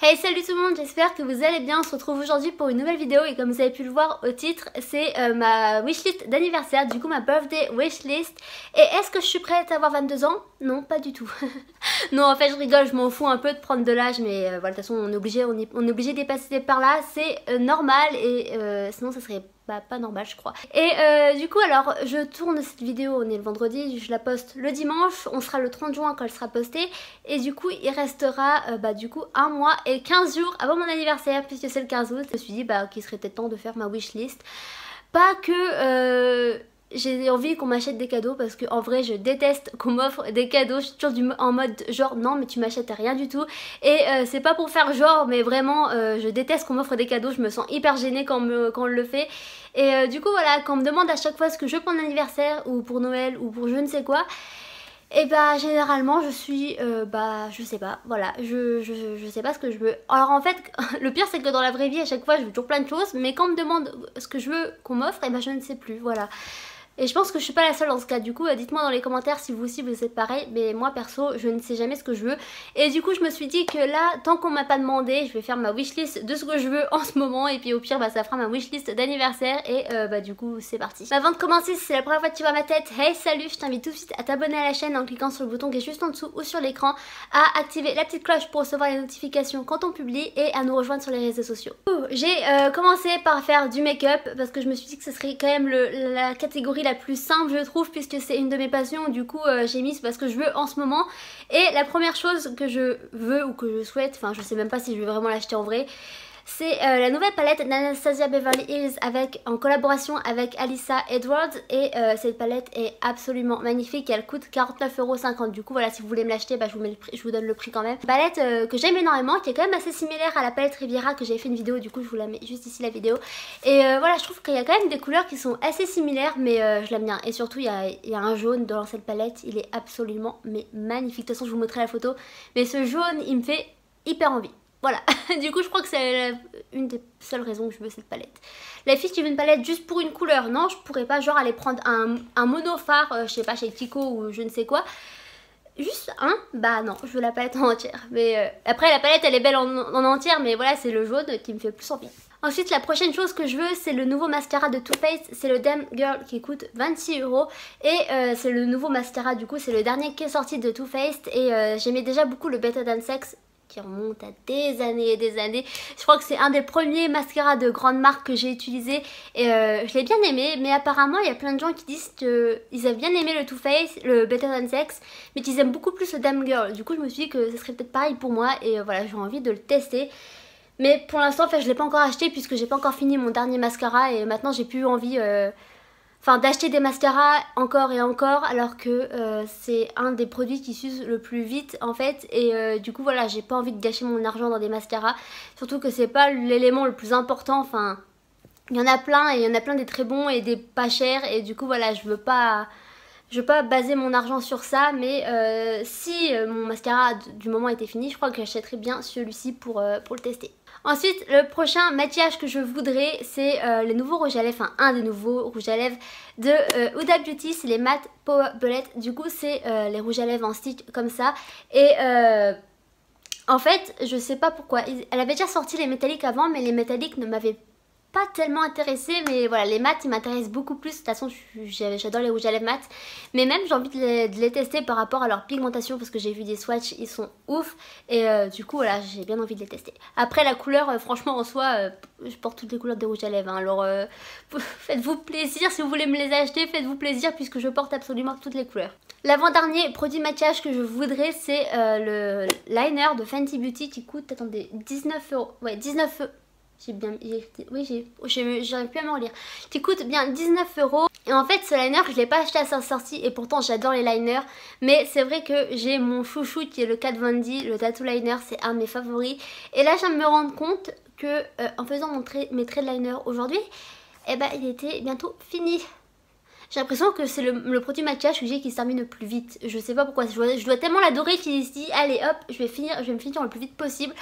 Hey, salut tout le monde, j'espère que vous allez bien. On se retrouve aujourd'hui pour une nouvelle vidéo et comme vous avez pu le voir au titre, c'est ma wishlist d'anniversaire, du coup ma birthday wishlist. Et est-ce que je suis prête à avoir 22 ans? Non, pas du tout. Non, en fait je rigole, je m'en fous un peu de prendre de l'âge, mais voilà, de toute façon on est obligé d'y passer par là, c'est normal et sinon ça serait pas normal je crois. Et du coup alors je tourne cette vidéo, on est le vendredi, je la poste le dimanche, on sera le 30 juin quand elle sera postée et du coup il restera du coup un mois et 15 jours avant mon anniversaire puisque c'est le 15 août. Je me suis dit qu'il serait peut-être temps de faire ma wishlist. Pas que j'ai envie qu'on m'achète des cadeaux parce que en vrai je déteste qu'on m'offre des cadeaux. Je suis toujours en mode genre non mais tu m'achètes rien du tout. Et c'est pas pour faire genre mais vraiment je déteste qu'on m'offre des cadeaux. Je me sens hyper gênée quand on le fait. Et du coup voilà, quand on me demande à chaque fois ce que je veux pour mon anniversaire ou pour Noël ou pour je ne sais quoi, et généralement je suis je sais pas, voilà, je sais pas ce que je veux. Alors en fait le pire c'est que dans la vraie vie à chaque fois je veux toujours plein de choses, mais quand on me demande ce que je veux qu'on m'offre, et je ne sais plus, voilà. Et je pense que je suis pas la seule dans ce cas. Du coup dites-moi dans les commentaires si vous aussi vous êtes pareil. Mais moi perso je ne sais jamais ce que je veux. Et du coup je me suis dit que là tant qu'on m'a pas demandé, je vais faire ma wishlist de ce que je veux en ce moment. Et puis au pire ça fera ma wishlist d'anniversaire. Et du coup c'est parti. Avant de commencer, si c'est la première fois que tu vois ma tête, hey salut, je t'invite tout de suite à t'abonner à la chaîne en cliquant sur le bouton qui est juste en dessous ou sur l'écran, à activer la petite cloche pour recevoir les notifications quand on publie et à nous rejoindre sur les réseaux sociaux. J'ai commencé par faire du make-up parce que je me suis dit que ce serait quand même la catégorie la plus simple je trouve, puisque c'est une de mes passions. Du coup j'ai mis parce que je veux en ce moment. Et la première chose que je veux ou que je souhaite, enfin je sais même pas si je vais vraiment l'acheter en vrai, c'est la nouvelle palette d'Anastasia Beverly Hills en collaboration avec Alyssa Edwards. Et cette palette est absolument magnifique. Elle coûte 49,50 €. Du coup voilà, si vous voulez me l'acheter, je vous donne le prix quand même. Une palette que j'aime énormément, qui est quand même assez similaire à la palette Riviera que j'avais fait une vidéo. Du coup je vous la mets juste ici la vidéo. Et voilà, je trouve qu'il y a quand même des couleurs qui sont assez similaires, mais je l'aime bien. Et surtout il y a un jaune dans cette palette, il est absolument magnifique. De toute façon je vous montrerai la photo, mais ce jaune il me fait hyper envie. Voilà, du coup je crois que c'est une des seules raisons que je veux cette palette. La fille qui veut une palette juste pour une couleur, non, je pourrais pas genre aller prendre un monophare, je sais pas, chez Kiko ou je ne sais quoi. Juste un, non, je veux la palette en entière. Mais après la palette elle est belle en entière, mais voilà, c'est le jaune qui me fait plus envie. Ensuite la prochaine chose que je veux, c'est le nouveau mascara de Too Faced, c'est le Damn Girl qui coûte 26 €. Et c'est le nouveau mascara, du coup c'est le dernier qui est sorti de Too Faced. Et j'aimais déjà beaucoup le Better Than Sex, qui remonte à des années et des années. Je crois que c'est un des premiers mascaras de grande marque que j'ai utilisé. Et je l'ai bien aimé, mais apparemment il y a plein de gens qui disent qu'ils avaient bien aimé le Too Faced, le Better Than Sex, mais qu'ils aiment beaucoup plus le Damn Girl. Du coup je me suis dit que ce serait peut-être pareil pour moi. Et voilà, j'ai envie de le tester. Mais pour l'instant je l'ai pas encore acheté puisque j'ai pas encore fini mon dernier mascara. Et maintenant j'ai plus envie d'acheter des mascaras encore et encore, alors que c'est un des produits qui s'use le plus vite en fait. Et du coup voilà, j'ai pas envie de gâcher mon argent dans des mascaras, surtout que c'est pas l'élément le plus important. Enfin il y en a plein, et il y en a plein des très bons et des pas chers. Et du coup voilà, je veux pas baser mon argent sur ça. Mais si mon mascara du moment était fini, je crois que j'achèterais bien celui-ci pour le tester. Ensuite, le prochain maquillage que je voudrais, c'est les nouveaux rouges à lèvres, enfin un des nouveaux rouges à lèvres de Huda Beauty, c'est les Matte Power Bullet. Du coup c'est les rouges à lèvres en stick comme ça. Et en fait je sais pas pourquoi, elle avait déjà sorti les métalliques avant, mais les métalliques ne m'avaient pas tellement intéressée. Mais voilà, les mattes ils m'intéressent beaucoup plus. De toute façon j'adore les rouges à lèvres mat, mais même j'ai envie de les tester par rapport à leur pigmentation, parce que j'ai vu des swatchs, ils sont ouf. Et du coup voilà, j'ai bien envie de les tester. Après la couleur, franchement en soi je porte toutes les couleurs des rouges à lèvres, hein. Alors faites-vous plaisir, si vous voulez me les acheter, faites-vous plaisir, puisque je porte absolument toutes les couleurs. L'avant-dernier produit maquillage que je voudrais, c'est le liner de Fenty Beauty qui coûte, attendez, 19 €. Ouais, 19 €. J'ai bien... Oui, j'arrive plus à me relire. Qui coûte bien 19 €. Et en fait ce liner je l'ai pas acheté à sa sortie, et pourtant j'adore les liners. Mais c'est vrai que j'ai mon chouchou qui est le Kat Von D, le Tattoo Liner, c'est un de mes favoris. Et là je viens de me rendre compte que en faisant mes traits de liner aujourd'hui, il était bientôt fini. J'ai l'impression que c'est le produit maquillage que j'ai qui se termine le plus vite. Je sais pas pourquoi, je dois tellement l'adorer qu'il se dit allez hop, je vais me finir le plus vite possible.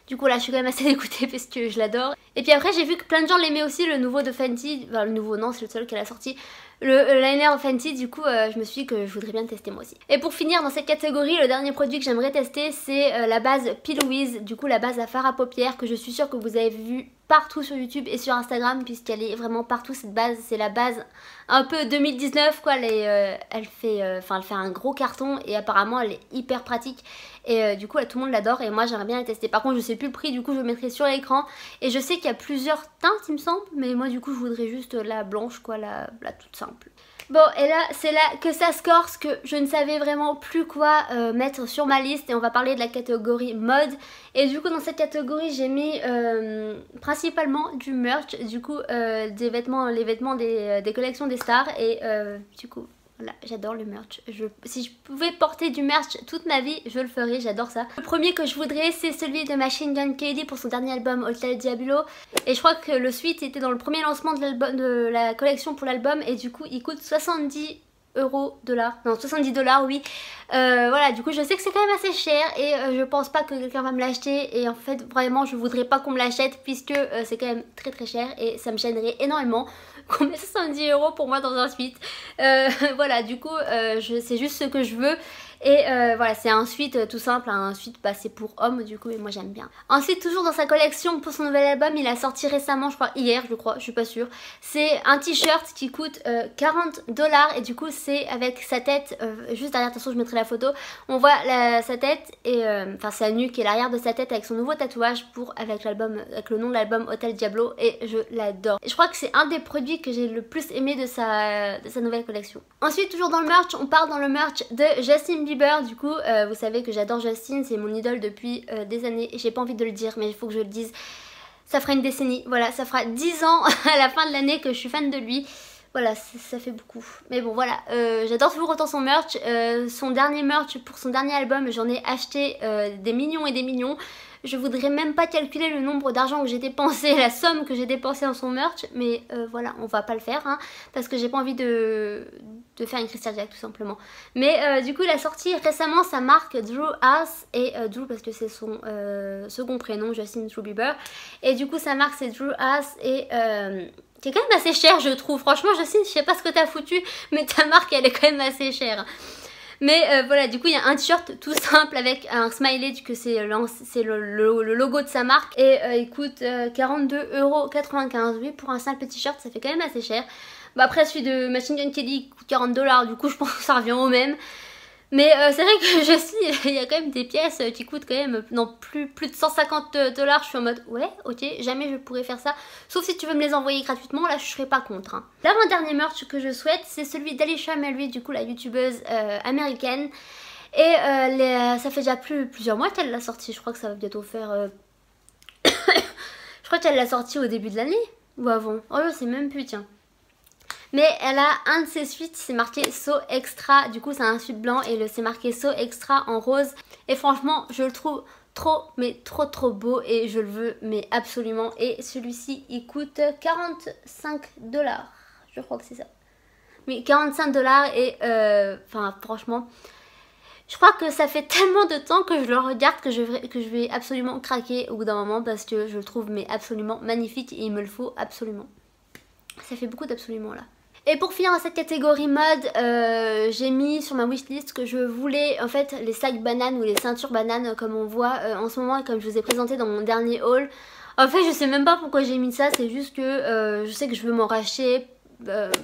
Du coup là je suis quand même assez dégoûtée parce que je l'adore. Et puis après j'ai vu que plein de gens l'aimaient aussi, le nouveau de Fenty, enfin le nouveau non c'est le seul qu'elle a sorti, le liner de Fenty. Du coup je me suis dit que je voudrais bien le tester moi aussi. Et pour finir dans cette catégorie, le dernier produit que j'aimerais tester c'est la base P. Louise, du coup la base à fard à paupières que je suis sûre que vous avez vu partout sur YouTube et sur Instagram puisqu'elle est vraiment partout. Cette base, c'est la base un peu 2019 quoi, elle fait un gros carton et apparemment elle est hyper pratique et du coup tout le monde l'adore et moi j'aimerais bien la tester. Par contre je sais plus le prix, du coup je le mettrai sur l'écran et je sais qu'il y a plusieurs teintes il me semble, mais moi du coup je voudrais juste la blanche quoi, la toute simple. Bon et là c'est là que ça se corse, que je ne savais vraiment plus quoi mettre sur ma liste et on va parler de la catégorie mode. Et du coup dans cette catégorie j'ai mis principalement du merch, du coup des vêtements, les vêtements des collections des stars et du coup voilà, j'adore le merch. Si je pouvais porter du merch toute ma vie, je le ferais, j'adore ça. Le premier que je voudrais, c'est celui de Machine Gun Kelly pour son dernier album Hotel Diablo. Et je crois que le suite était dans le premier lancement de la collection pour l'album. Et du coup, il coûte 70 $, non 70 $, oui. Voilà, du coup je sais que c'est quand même assez cher et je pense pas que quelqu'un va me l'acheter et en fait vraiment je voudrais pas qu'on me l'achète puisque c'est quand même très cher et ça me gênerait énormément qu'on mette 70 € pour moi dans un suite. Voilà, du coup c'est juste ce que je veux. Et voilà, c'est un suite tout simple, un suite c'est pour hommes du coup et moi j'aime bien. Ensuite toujours dans sa collection pour son nouvel album, il a sorti récemment, je crois hier je crois, je suis pas sûre. C'est un t-shirt qui coûte 40 $ et du coup c'est avec sa tête, juste derrière, de toute façon je mettrai la photo, on voit sa tête et enfin sa nuque et l'arrière de sa tête avec son nouveau tatouage avec le nom de l'album Hotel Diablo et je l'adore. Je crois que c'est un des produits que j'ai le plus aimé de sa nouvelle collection. Ensuite toujours dans le merch, on part dans le merch de Justin Bieber. Du coup vous savez que j'adore Justin, c'est mon idole depuis des années et j'ai pas envie de le dire mais il faut que je le dise. Ça fera une décennie, voilà, ça fera 10 ans à la fin de l'année que je suis fan de lui. Voilà, ça fait beaucoup. Mais bon voilà, j'adore toujours autant son merch. Son dernier merch pour son dernier album, j'en ai acheté des millions et des millions. Je voudrais même pas calculer le nombre d'argent que j'ai dépensé, la somme que j'ai dépensée dans son merch. Mais voilà, on va pas le faire hein, parce que j'ai pas envie de faire une crise cardiaque tout simplement. Mais du coup il a sorti récemment sa marque Drew House. Et Drew parce que c'est son second prénom, Justin Drew Bieber. Et du coup sa marque c'est Drew House et... c'est quand même assez cher je trouve, franchement Justine je sais pas ce que t'as foutu mais ta marque elle est quand même assez chère. Mais voilà, du coup il y a un t-shirt tout simple avec un smiley que c'est le logo de sa marque et il coûte 42,95 €. Oui, pour un simple t-shirt ça fait quand même assez cher. Bah, après celui de Machine Gun Kelly coûte 40 $, du coup je pense que ça revient au même. Mais c'est vrai que je sais, il y a quand même des pièces qui coûtent quand même plus de 150 $. Je suis en mode ouais, ok, jamais je pourrais faire ça. Sauf si tu veux me les envoyer gratuitement, là je serais pas contre. Hein. L'avant-dernier merch que je souhaite, c'est celui d'Alisha Melby, du coup la youtubeuse américaine. Et ça fait déjà plusieurs mois qu'elle l'a sorti, je crois que ça va bientôt faire... je crois qu'elle l'a sorti au début de l'année ou avant. Oh je sais même plus, tiens. Mais elle a un de ses suites, c'est marqué So Extra, du coup c'est un suite blanc et c'est marqué So Extra en rose. Et franchement je le trouve trop mais trop beau et je le veux mais absolument. Et celui-ci il coûte 45 $, je crois que c'est ça. Oui 45 $ et enfin franchement... Je crois que ça fait tellement de temps que je le regarde que je vais absolument craquer au bout d'un moment parce que je le trouve mais absolument magnifique et il me le faut absolument. Ça fait beaucoup d'absolument là. Et pour finir dans cette catégorie mode, j'ai mis sur ma wishlist que je voulais en fait les sacs bananes ou les ceintures bananes comme on voit en ce moment et comme je vous ai présenté dans mon dernier haul. En fait je sais même pas pourquoi j'ai mis ça, c'est juste que je sais que je veux m'en racheter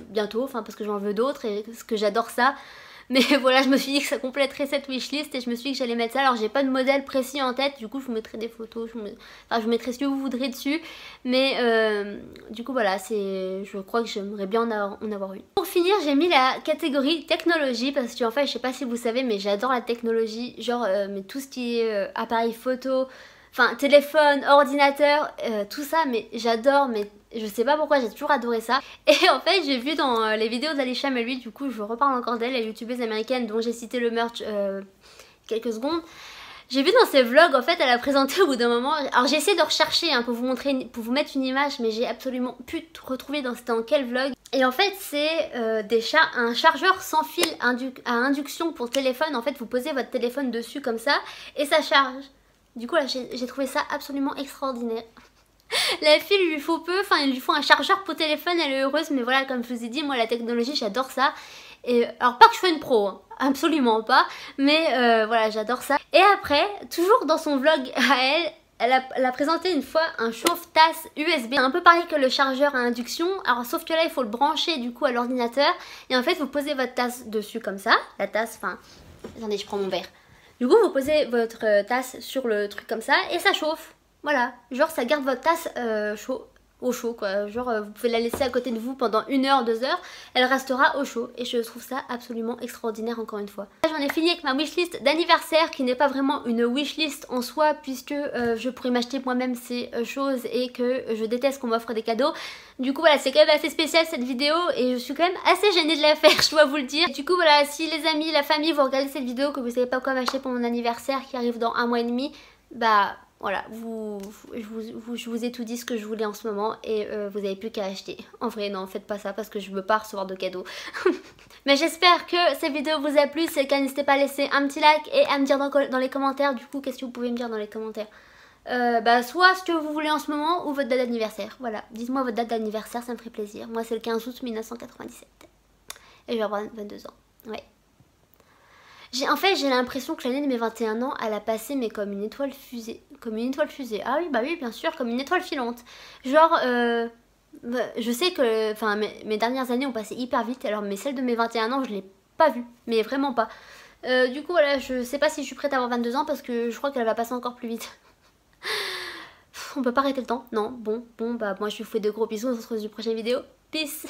bientôt, enfin parce que j'en veux d'autres et parce que j'adore ça. Mais voilà, je me suis dit que ça compléterait cette wishlist et je me suis dit que j'allais mettre ça. Alors j'ai pas de modèle précis en tête, du coup je vous mettrai des photos, je vous mettrai ce que vous voudrez dessus. Mais du coup voilà, je crois que j'aimerais bien en avoir une. Pour finir, j'ai mis la catégorie technologie parce qu'en fait je sais pas si vous savez mais j'adore la technologie. Genre mais tout ce qui est appareil photo, enfin téléphone, ordinateur, tout ça mais j'adore, mais je sais pas pourquoi, j'ai toujours adoré ça. Et en fait j'ai vu dans les vidéos d'Alisha Melby, du coup je reparle encore d'elle, la youtubeuse américaine dont j'ai cité le merch quelques secondes. J'ai vu dans ses vlogs, en fait elle a présenté au bout d'un moment, alors j'ai essayé de rechercher hein, pour vous mettre une image mais j'ai absolument pu retrouver dans quel vlog. Et en fait c'est un chargeur sans fil à induction pour téléphone. En fait vous posez votre téléphone dessus comme ça et ça charge. Du coup là j'ai trouvé ça absolument extraordinaire. La fille lui faut peu, enfin il lui faut un chargeur pour téléphone, elle est heureuse, mais voilà, comme je vous ai dit, moi la technologie j'adore ça. Et alors pas que je sois une pro, hein, absolument pas, mais voilà, j'adore ça. Et après, toujours dans son vlog à elle a présenté une fois un chauffe-tasse USB, un peu pareil que le chargeur à induction, alors sauf que là il faut le brancher du coup à l'ordinateur, et en fait vous posez votre tasse dessus comme ça, la tasse, enfin, attendez je prends mon verre. Du coup vous posez votre tasse sur le truc comme ça, et ça chauffe. Voilà, genre ça garde votre tasse au chaud quoi, genre vous pouvez la laisser à côté de vous pendant 1 heure, 2 heures, elle restera au chaud et je trouve ça absolument extraordinaire encore une fois. J'en ai fini avec ma wishlist d'anniversaire qui n'est pas vraiment une wishlist en soi puisque je pourrais m'acheter moi-même ces choses et que je déteste qu'on m'offre des cadeaux. Du coup voilà, c'est quand même assez spécial cette vidéo et je suis quand même assez gênée de la faire, je dois vous le dire. Du coup voilà, si les amis, la famille vous regardez cette vidéo, que vous savez pas quoi m'acheter pour mon anniversaire qui arrive dans 1 mois et demi, bah voilà, je vous ai tout dit ce que je voulais en ce moment et vous avez plus qu'à acheter. En vrai, non, faites pas ça parce que je veux pas recevoir de cadeaux. Mais j'espère que cette vidéo vous a plu. Si c'est le cas, n'hésitez pas à laisser un petit like et à me dire dans les commentaires. Du coup, qu'est-ce que vous pouvez me dire dans les commentaires? Bah soit ce que vous voulez en ce moment ou votre date d'anniversaire. Voilà, dites-moi votre date d'anniversaire, ça me ferait plaisir. Moi, c'est le 15 août 1997. Et je vais avoir 22 ans. Ouais. En fait, j'ai l'impression que l'année de mes 21 ans, elle a passé mais comme une étoile fusée. Comme une étoile fusée. Ah oui, bah oui, bien sûr, comme une étoile filante. Genre, je sais que enfin, mes dernières années ont passé hyper vite, alors mais celle de mes 21 ans, je l'ai pas vue. Mais vraiment pas. Du coup, voilà, je sais pas si je suis prête à avoir 22 ans parce que je crois qu'elle va passer encore plus vite. On peut pas arrêter le temps. Non, bon, bah moi je vous fais de gros bisous, on se retrouve dans une prochaine vidéo. Peace.